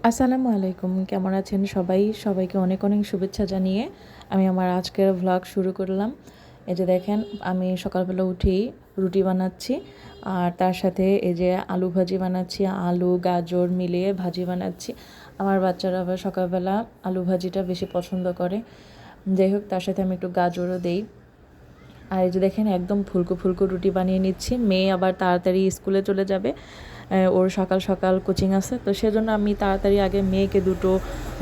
আসসালামু আলাইকুম, কেমন আছেন সবাই? সবাইকে অনেক অনেক শুভেচ্ছা জানিয়ে আমি আমার আজকের ভ্লগ শুরু করলাম। এই যে দেখেন, আমি সকালবেলা উঠেই রুটি বানাচ্ছি, আর তার সাথে এই যে আলু ভাজি বানাচ্ছি। আলু গাজর মিলিয়ে ভাজি বানাচ্ছি। আমার বাচ্চারা আবার সকালবেলা আলু ভাজিটা বেশি পছন্দ করে। যাই হোক, তার সাথে আমি একটু গাজরও দেই। আর এই যে দেখেন, একদম ফুলকো ফুলকো রুটি বানিয়ে নিচ্ছি। মেয়ে আবার তাড়াতাড়ি স্কুলে চলে যাবে, ওর সকাল সকাল কোচিং আছে, তো সেজন্য আমি তাড়াতাড়ি আগে মেয়েকে দুটো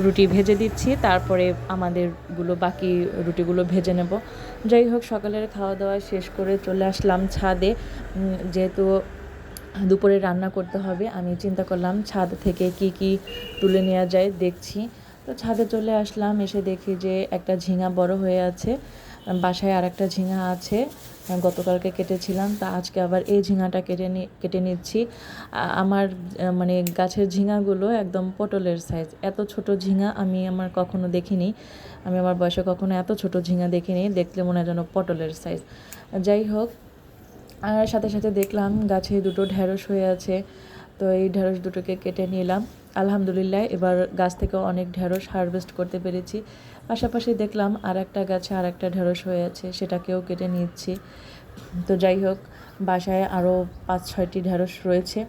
রুটি ভেজে দিচ্ছি, তারপরে আমাদেরগুলো বাকি রুটিগুলো ভেজে নেব। যাই হোক, সকালের খাওয়া দাওয়া শেষ করে চলে আসলাম ছাদে। যেহেতু দুপুরে রান্না করতে হবে, আমি চিন্তা করলাম ছাদ থেকে কি কি তুলে নেওয়া যায় দেখছি। তো ছাদে চলে আসলাম, এসে দেখি যে একটা ঝিঙা বড় হয়ে আছে। বাসায় আর একটা ঝিঙা আছে, গতকালকে কেটেছিলাম, তা আজকে আবার এই ঝিঙাটা কেটে নিচ্ছি। আমার মানে গাছের ঝিঙাগুলো একদম পটলের সাইজ। এত ছোট ঝিঙা আমি আমার কখনো দেখিনি। আমি আমার বয়সে কখনো এত ছোট ঝিঙা দেখিনি, দেখলে মনে হয় যেন পটলের সাইজ। যাই হোক, আর সাথে সাথে দেখলাম গাছে দুটো ঢেঁড়স হয়ে আছে, তো এই ঢেঁড়স দুটোকে কেটে নিলাম। আলহামদুলিল্লাহ, এবার গাছ থেকে অনেক ঢেঁড়স হারভেস্ট করতে পেরেছি। পাশাপাশি দেখলাম আর একটা গাছে আর একটা ঢেঁড়স হয়ে আছে, সেটাকেও কেটে নিচ্ছি। তো যাই হোক, বাসায় আরও 5-6টি ঢেঁড়স রয়েছে,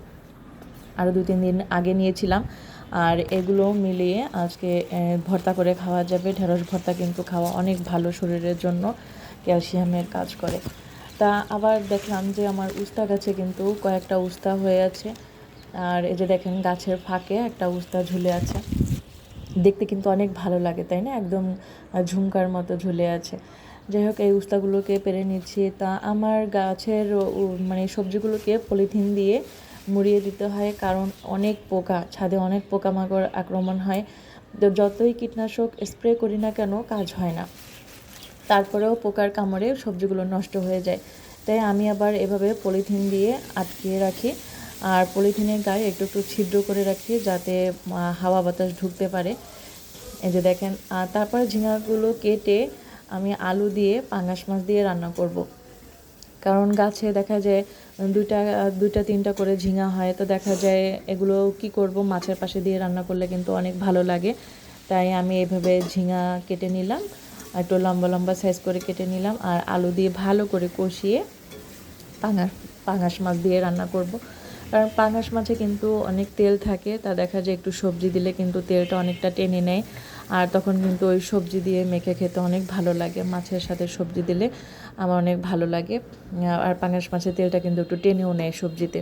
আরও 2-3 দিন আগে নিয়েছিলাম। আর এগুলো মিলিয়ে আজকে ভর্তা করে খাওয়া যাবে। ঢেঁড়স ভর্তা কিন্তু খাওয়া অনেক ভালো, শরীরের জন্য ক্যালসিয়ামের কাজ করে। তা আবার দেখলাম যে আমার উস্তা গাছে কিন্তু কয়েকটা উস্তা হয়ে আছে। আর এই যে দেখেন, গাছের ফাঁকে একটা উস্তা ঝুলে আছে, দেখতে কিন্তু অনেক ভালো লাগে, তাই না? একদম ঝুমকার মতো ঝুলে আছে। যাই হোক, এই উস্তাগুলোকে পেরে নিচ্ছি। তা আমার গাছের মানে সবজিগুলোকে পলিথিন দিয়ে মুড়িয়ে দিতে হয়, কারণ অনেক পোকা, ছাদে অনেক পোকামাকড় আক্রমণ হয়। তো যতই কীটনাশক স্প্রে করি না কেন, কাজ হয় না, তারপরেও পোকার কামড়ে সবজিগুলো নষ্ট হয়ে যায়। তাই আমি আবার এভাবে পলিথিন দিয়ে আটকিয়ে রাখি, আর পলিথিনের গায়ে একটু একটু ছিদ্র করে রাখি, যাতে হাওয়া বাতাস ঢুকতে পারে। এই যে দেখেন, তারপরে ঝিঙাগুলো কেটে আমি আলু দিয়ে পাঙ্গাস মাছ দিয়ে রান্না করব। কারণ গাছে দেখা যায় দুইটা দুইটা তিনটা করে ঝিঙা হয়, তো দেখা যায় এগুলো কি করব, মাছের পাশে দিয়ে রান্না করলে কিন্তু অনেক ভালো লাগে। তাই আমি এভাবে ঝিঙা কেটে নিলাম, একটু লম্বা লম্বা সাইজ করে কেটে নিলাম, আর আলু দিয়ে ভালো করে কষিয়ে পাঙাশ পাঙাশ মাছ দিয়ে রান্না করব। কারণ পাঙাশ মাছে কিন্তু অনেক তেল থাকে, তা দেখা যায় একটু সবজি দিলে কিন্তু তেলটা অনেকটা টেনে নেয়, আর তখন কিন্তু ওই সবজি দিয়ে মেখে খেতে অনেক ভালো লাগে। মাছের সাথে সবজি দিলে আমার অনেক ভালো লাগে, আর পাঙাশ মাছের তেলটা কিন্তু একটু টেনেও নেয় সবজিতে।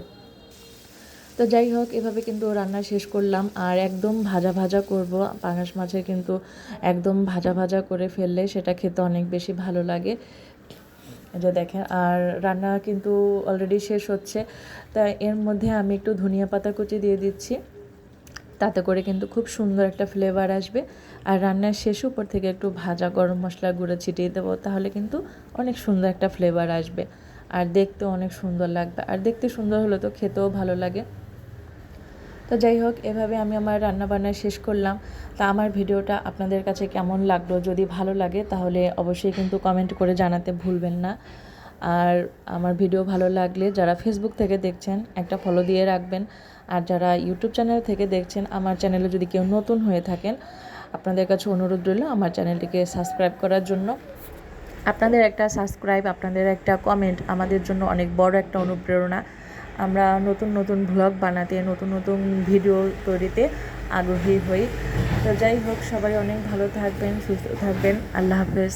তো যাই হোক, এভাবে কিন্তু রান্না শেষ করলাম, আর একদম ভাজা ভাজা করব। পাঙাশ মাছের কিন্তু একদম ভাজা ভাজা করে ফেললে সেটা খেতে অনেক বেশি ভালো লাগে। যে দেখেন, আর রান্না কিন্তু অলরেডি শেষ হচ্ছে, তা এর মধ্যে আমি একটু ধনিয়া পাতা কুচি দিয়ে দিচ্ছি, তাতে করে কিন্তু খুব সুন্দর একটা ফ্লেভার আসবে। আর রান্নার শেষে উপর থেকে একটু ভাজা গরম মশলা গুঁড়ো ছিটিয়ে দেবো, তাহলে কিন্তু অনেক সুন্দর একটা ফ্লেভার আসবে, আর দেখতেও অনেক সুন্দর লাগবে। আর দেখতে সুন্দর হলে তো খেতেও ভালো লাগে। তো যাই হোক, এভাবে আমি আমার রান্নাবান্না শেষ করলাম। তা আমার ভিডিওটা আপনাদের কাছে কেমন লাগলো? যদি ভালো লাগে তাহলে অবশ্যই কিন্তু কমেন্ট করে জানাতে ভুলবেন না। আর আমার ভিডিও ভালো লাগলে যারা ফেসবুক থেকে দেখছেন একটা ফলো দিয়ে রাখবেন, আর যারা ইউটিউব চ্যানেল থেকে দেখছেন, আমার চ্যানেলে যদি কেউ নতুন হয়ে থাকেন, আপনাদের কাছে অনুরোধ রইল আমার চ্যানেলটিকে সাবস্ক্রাইব করার জন্য। আপনাদের একটা সাবস্ক্রাইব, আপনাদের একটা কমেন্ট আমাদের জন্য অনেক বড় একটা অনুপ্রেরণা। আমরা নতুন নতুন ভ্লগ বানাতে, নতুন নতুন ভিডিও তৈরিতে আগ্রহী হই। তো যাই হোক, সবাই অনেক ভালো থাকবেন, সুস্থ থাকবেন। আল্লাহ হাফেজ।